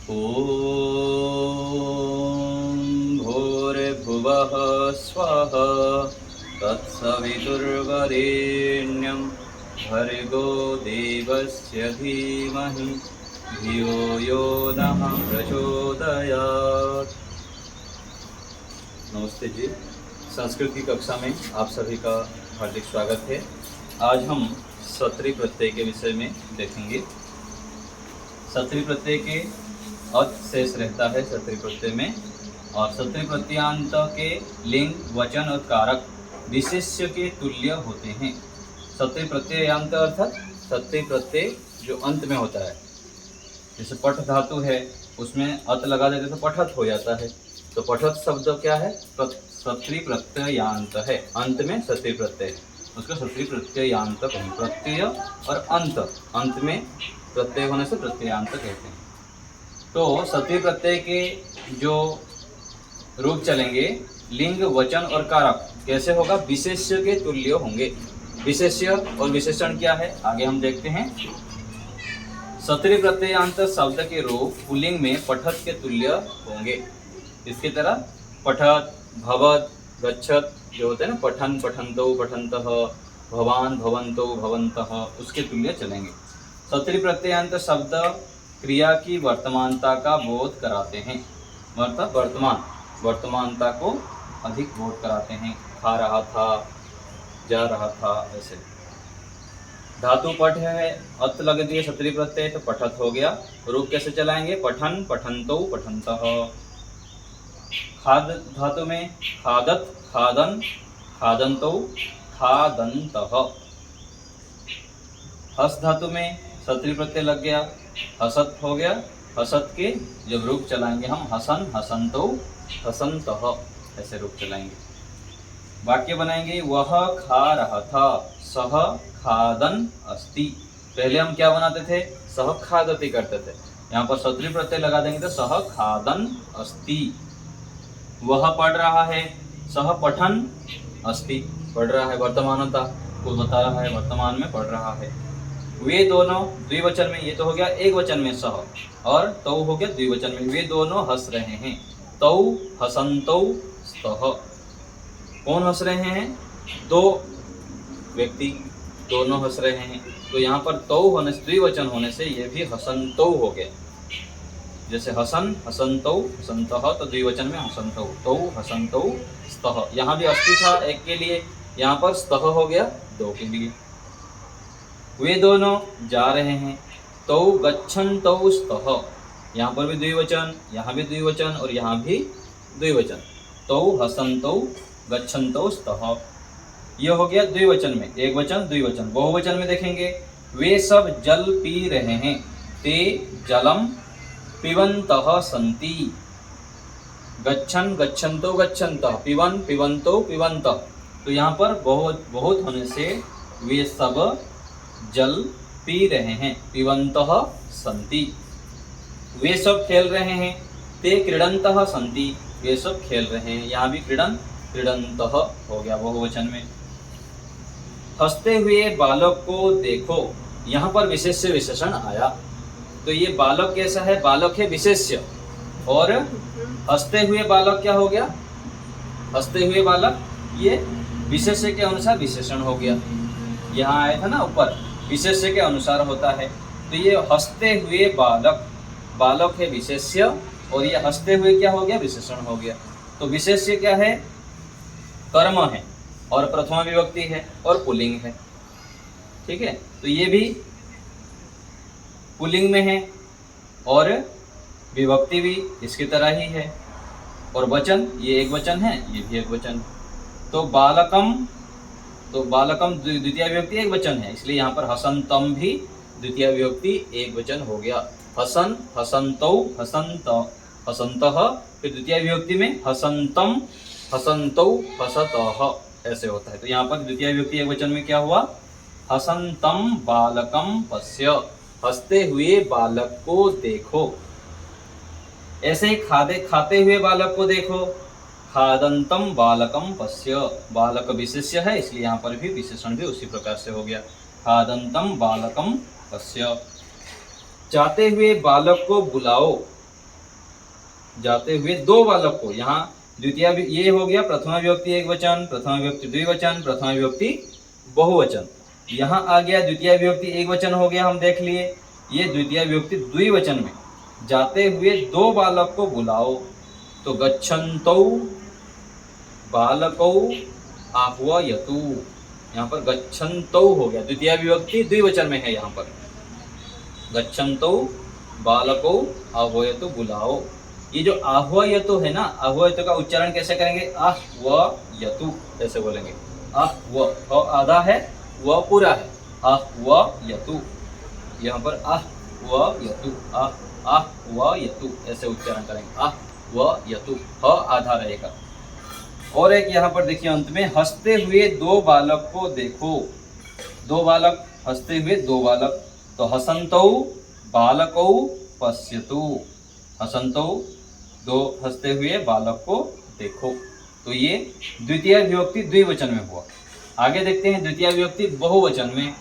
ॐ भूर्भुवः स्वः तत्सवितुर्वरेण्यं भर्गो देवस्य धीमहि धियो यो नः प्रचोदयात्। नमस्ते जी, संस्कृत की कक्षा में आप सभी का हार्दिक स्वागत है। आज हम सत्री प्रत्यय के विषय में देखेंगे। सत्री प्रत्यय के अर्थ शेष रहता है सत्री प्रत्यय में, और सत्री प्रत्ययांत के लिंग, वचन और कारक विशेष्य के तुल्य होते हैं। सत्री प्रत्ययांत अर्थात सत्री प्रत्यय जो अंत में होता है, जैसे पठ धातु है उसमें अत लगा देते तो पठत हो जाता है। तो पठत शब्द क्या है? सत्री प्रत्ययांत है, अंत में सत्री प्रत्यय, उसका सत्री प्रत्ययांत कहें। प्रत्यय और अंत में प्रत्यय होने से प्रत्ययांत कहते हैं। तो सत्री प्रत्यय के जो रूप चलेंगे, लिंग, वचन और कारक कैसे होगा? विशेष्य के तुल्य होंगे। विशेष्य और विशेषण क्या है, आगे हम देखते हैं। सत्री प्रत्ययांत शब्द के रूप पुल्लिंग में पठत के तुल्य होंगे। इसकी तरह पठत, भवत, गच्छत जो होते हैं ना, पठन, पठन्तौ, पठन्तः, भवान, भवन्तौ, भवन्तः, उसके तुल्य चलेंगे। सत्री प्रत्ययांत शब्द क्रिया की वर्तमानता का बोध कराते हैं, मतलब वर्तमानता को अधिक बोध कराते हैं। खा रहा था, जा रहा था, ऐसे। धातु पठ है, अत लग दिए सत्री प्रत्यय तो पठत हो गया। रूप कैसे चलाएंगे? पठन, पठन्तौ, पठन्तः। खाद धातु में खादत, खादन, खादन्तौ, खादन्तः। हस धातु में सत्री प्रत्यय लग गया, हसत हो गया। हसत के जब रूप चलाएंगे हम हसन, हसन्तौ, हसन्तः, ऐसे रूप चलाएंगे। वाक्य बनाएंगे, वह खा रहा था, सह खादन अस्ति। पहले हम क्या बनाते थे? सह खादति करते थे। यहाँ पर सत्री प्रत्यय लगा देंगे तो सह खादन अस्ति। वह पढ़ रहा है, सह पठन अस्ति, पढ़ रहा है, वर्तमानता को बता रहा है, वर्तमान में पढ़ रहा है। वे दोनों द्विवचन में, ये तो हो गया एक वचन में सह, और तौ हो गया द्विवचन में। वे दोनों हंस रहे हैं, तौ हसन्तौ स्तः। कौन हंस रहे हैं? दो व्यक्ति, दोनों हंस रहे हैं। तो यहाँ पर तौ होने से, द्विवचन होने से ये भी हसन्तौ हो गया। जैसे हसन, हसन्तौ, हसन्तः, तो द्विवचन में हसन्तौ, तौ हसन्तौ स्तः। यहाँ भी अस्ति था एक के लिए, यहाँ पर स्तः हो गया दो के लिए। वे दोनों जा रहे हैं, तौ गच्छन्तौ स्तः। यहाँ पर भी द्विवचन, यहाँ भी द्विवचन और यहाँ भी द्विवचन। तौ हसन्तौ गच्छन्तौ स्तः, यह हो गया द्विवचन में। एक वचन, द्विवचन। बहुवचन में देखेंगे, वे सब जल पी रहे हैं, ते जलम पिबन्तः सन्ति। गच्छन, गच्छन्तौ, गच्छन्तः, पिबन, पिबन्तौ, पिबन्तः। तो यहाँ पर बहुत होने से वे सब जल पी रहे हैं, पिबन्तः सन्ति। वे सब खेल रहे हैं, ते क्रीडन्तः सन्ति, वे सब खेल रहे हैं। यहाँ भी क्रीडन, क्रीडन्तः हो गया बहुवचन में। हंसते हुए बालक को देखो, यहाँ पर विशेष्य विशेषण आया। तो ये बालक कैसा है? बालक है विशेष्य, और हंसते हुए बालक क्या हो गया? हंसते हुए बालक ये विशेष्य के अनुसार विशेषण हो गया। यहाँ आया था ना ऊपर, विशेष्य के अनुसार होता है। तो ये हंसते हुए बालक, बालक है विशेष्य, और ये हंसते हुए क्या हो गया? विशेषण हो गया। तो विशेष्य क्या है? कर्म है, और प्रथमा विभक्ति है, और पुल्लिंग है। ठीक है, तो ये भी पुल्लिंग में है, और विभक्ति भी इसकी तरह ही है, और वचन ये एक वचन है, ये भी एक वचन। तो बालकम, तो बालकम द्वितीय विभक्ति एक वचन है, इसलिए यहाँ पर हसन्तम भी द्वितीय विभक्ति एक वचन हो गया। हसन, हसन्तौ, हसन्त, हसन्तः, फिर द्वितीय विभक्ति में हसन्तम, हसन्तौ, हसतः, ऐसे होता है। तो यहाँ पर द्वितीय विभक्ति एक वचन में क्या हुआ? हसन्तम बालकम पश्य, हंसते हुए बालक को देखो। ऐसे ही खाते हुए बालक को देखो, खादंतम बालकम पश्य, बालक विशेष्य है, इसलिए यहाँ पर भी विशेषण भी उसी प्रकार से हो गया। खादंतम बालकम पश्य। जाते हुए बालक को बुलाओ, जाते हुए दो बालक को, यहाँ द्वितीय ये हो गया प्रथमा विभक्ति एक वचन, प्रथमा विभक्ति द्विवचन, प्रथमा विभक्ति बहुवचन। यहाँ आ गया द्वितीय विभक्ति एक वचन हो गया, हम देख लिए। ये द्वितीय विभक्ति द्विवचन में जाते हुए दो बालक को बुलाओ, तो गच्छन्तौ बालकौ आह्वयतु। यहाँ पर गच्छन्तौ हो गया, द्वितीय विभक्ति द्विवचन में है। यहाँ पर गच्छन्तौ बालकौ आह्वयतु, बुलाओ। ये जो आह्वयतु है ना, आह्वयतु का उच्चारण कैसे करेंगे? आह्वयतु ऐसे बोलेंगे। आह्व आधा है, व पूरा है, आह्वयतु। यहाँ पर आह्वयतु, आह्वयतु ऐसे उच्चारण करेंगे, आह्वयतु, ह आधा रहेगा। और एक यहाँ पर देखिए अंत में, हंसते हुए दो बालक को देखो। दो बालक, हंसते हुए दो बालक, तो हसन्तौ बालकौ पश्यतु। हसन्तौ दो हंसते हुए बालक को देखो। तो ये द्वितीय विभक्ति द्विवचन में हुआ। आगे देखते हैं द्वितीय विभक्ति बहुवचन में।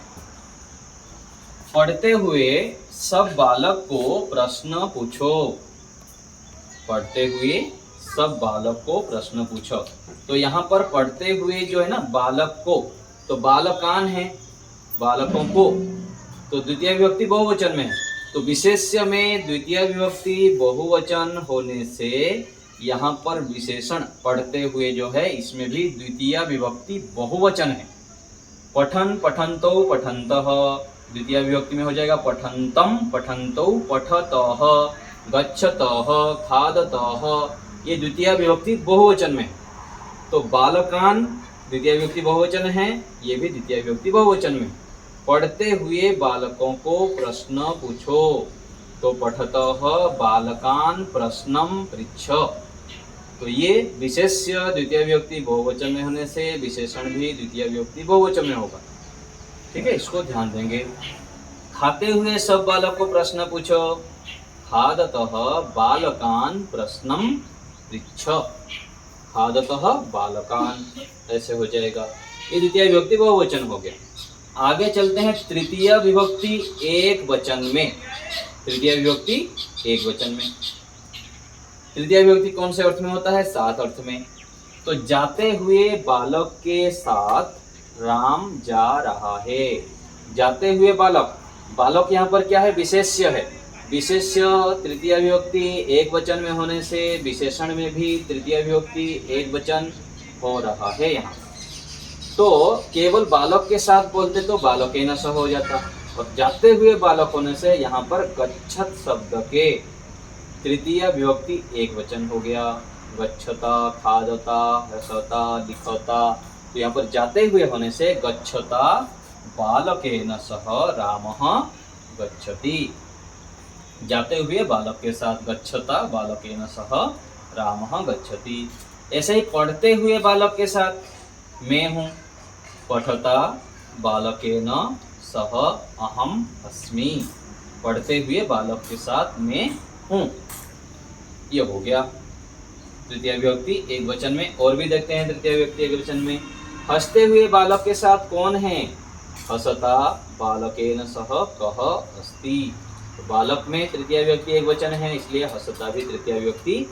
पढ़ते हुए सब बालक को प्रश्न पूछो। पढ़ते हुए सब बालक को प्रश्न पूछो। तो यहाँ पर पढ़ते हुए जो है ना बालक को, तो बालकान है, बालकों को, तो द्वितीय विभक्ति बहुवचन में है। तो विशेष्य में द्वितीय विभक्ति बहुवचन होने से यहाँ पर विशेषण पढ़ते हुए जो है इसमें भी द्वितीय विभक्ति बहुवचन है। पठन पठन्तौ पठन्तः, द्वितीय विभक्ति में हो जाएगा पठन्तम पठन्तौ पठतः, गच्छतः खादतः, ये द्वितीय विभक्ति बहुवचन में। तो बालकान द्वितीय विभक्ति बहुवचन है, ये भी द्वितीय विभक्ति बहुवचन में। पढ़ते हुए बालकों को प्रश्न पूछो, तो पठतः बालकान प्रश्नम पृच्छ। तो ये विशेष्य द्वितीय विभक्ति बहुवचन में होने से विशेषण भी द्वितीय विभक्ति बहुवचन में होगा। ठीक है, इसको ध्यान देंगे। खाते हुए सब बालक को प्रश्न पूछो, खादतः बालकान प्रश्नम पृच्छ। खादतः बालकान ऐसे हो जाएगा, ये द्वितीय विभक्ति बहुवचन हो गया। आगे चलते हैं तृतीय विभक्ति एक वचन में। तृतीय विभक्ति एक वचन में, तृतीय विभक्ति कौन से अर्थ में होता है? सात अर्थ में। तो जाते हुए बालक के साथ राम जा रहा है। जाते हुए बालक, बालक यहाँ पर क्या है? विशेष्य है। विशेष्य तृतीय विभक्ति एक वचन में होने से विशेषण में भी तृतीय विभक्ति एक वचन हो रहा है यहाँ। तो केवल बालक के साथ बोलते तो बालकेन सह हो जाता, और जाते हुए बालक होने से यहाँ पर गच्छत शब्द के तृतीय विभक्ति एक वचन हो गया। गच्छता, खादता, हसता, लिखता। तो यहाँ पर जाते हुए होने से गच्छता बालकेन सह रामः गच्छति। जाते हुए बालक के साथ गच्छता बालकेन सह रामः गच्छति। ऐसे ही पढ़ते हुए बालक के साथ मैं हूँ, पठता बालकेन सह अहम अस्मि। पढ़ते हुए बालक के साथ मैं हूँ, ये हो गया तृतीय विभक्ति एक वचन में। और भी देखते हैं तृतीय विभक्ति एक वचन में। हंसते हुए बालक के साथ कौन है? हसता बालकेन सह कः अस्ति। तो बालक में तृतीय विभक्ति एक वचन है, इसलिए हसता भी तृतीय विभक्ति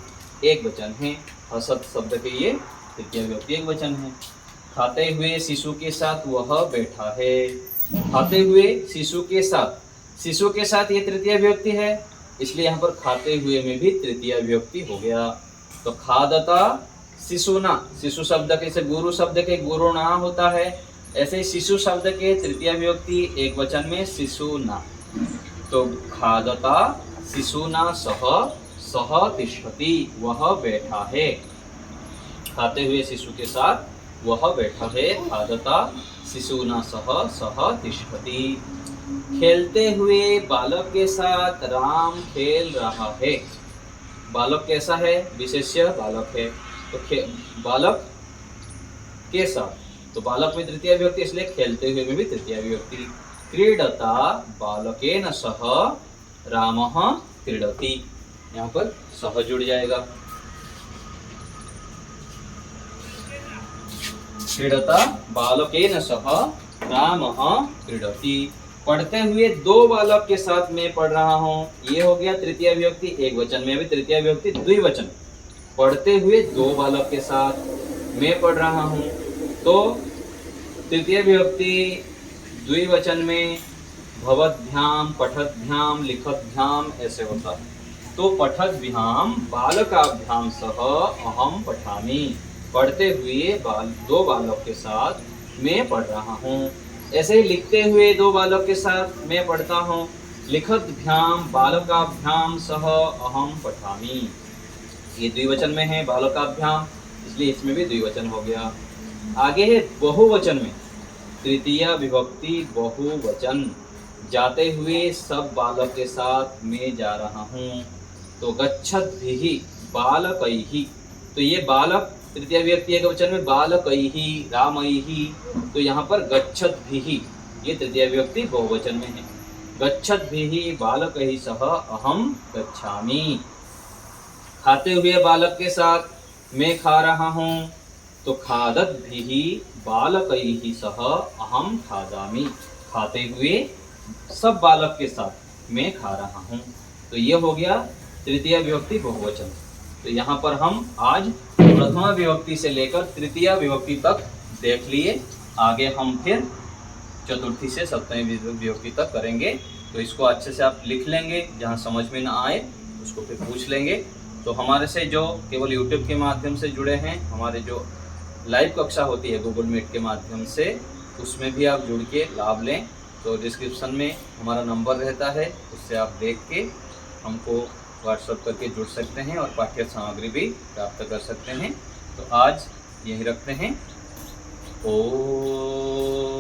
एक वचन है। हसत शब्द के ये तृतीय विभक्ति एक वचन है। खाते हुए शिशु के साथ वह बैठा है। खाते हुए शिशु के साथ, शिशु के साथ ये तृतीय विभक्ति है, इसलिए यहाँ पर खाते हुए में भी तृतीय विभक्ति हो गया। तो खादता शिशुना, शिशु शब्द के से गुरु शब्द के गुरुना होता है, ऐसे ही शिशु शब्द के तृतीय विभक्ति एक वचन में शिशुना। तो खादता शिशुना सह सह तिष्ठति, वह बैठा है। खाते हुए शिशु के साथ वह बैठा है। खादता शिशुना सह सह तिष्ठति। खेलते हुए बालक के साथ राम खेल रहा है। बालक कैसा है? विशेष्य बालक है, तो बालक के साथ, तो बालक में तृतीय विभक्ति, इसलिए खेलते हुए में भी तृतीय विभक्ति। क्रीडता बालकेन सह रामः क्रीडति, यहाँ पर सह जुड़ जाएगा। क्रीडता बालकेन सह रामः क्रीडति। पढ़ते हुए दो बालक के साथ मैं पढ़ रहा हूँ, ये हो गया तृतीय विभक्ति एक वचन में। अभी तृतीय विभक्ति द्विवचन, पढ़ते हुए दो बालक के साथ मैं पढ़ रहा हूँ, तो तृतीय विभक्ति द्विवचन में भवद्भ्याम, पठद्भ्याम, लिखद्भ्याम ऐसे होता है। तो पठद्भ्याम बालकाभ्याम सह अहम पठामि, पढ़ते हुए दो बालक के साथ मैं पढ़ रहा हूँ। ऐसे ही लिखते हुए दो बालक के साथ मैं पढ़ता हूँ, लिखद्भ्याम बालकाभ्याम सह अहम पठामि। ये द्विवचन में है बालकाभ्याम, इसलिए इसमें भी द्विवचन हो गया। आगे है बहुवचन में, तृतीय विभक्ति बहुवचन, जाते हुए सब बालक के साथ मैं जा रहा हूँ, तो गच्छद्भिः बालकैः। तो ये बालक तृतीय विभक्ति एक वचन में बालकैः रामैः, तो यहाँ पर गच्छद्भिः ये तृतीय विभक्ति बहुवचन में है। गच्छद्भिः बालकैः सह अहम गच्छामि, खाते हुए बालक के साथ मैं खा रहा हूँ, तो खादद्भिः बालकैः सह अहम खादामि, खाते हुए सब बालक के साथ मैं खा रहा हूँ। तो ये हो गया तृतीय विभक्ति बहुवचन। तो यहाँ पर हम आज प्रथमा विभक्ति से लेकर तृतीय विभक्ति तक देख लिए। आगे हम फिर चतुर्थी से सप्तमी विभक्ति तक करेंगे। तो इसको अच्छे से आप लिख लेंगे, जहाँ समझ में ना आए उसको फिर पूछ लेंगे। तो हमारे से जो केवल यूट्यूब के माध्यम से जुड़े हैं, हमारे जो लाइव कक्षा होती है गूगल मीट के माध्यम से, उसमें भी आप जुड़ के लाभ लें। तो डिस्क्रिप्शन में हमारा नंबर रहता है, उससे आप देख के हमको व्हाट्सएप करके जुड़ सकते हैं और पाठ्य सामग्री भी प्राप्त कर सकते हैं। तो आज यही रखते हैं। ओम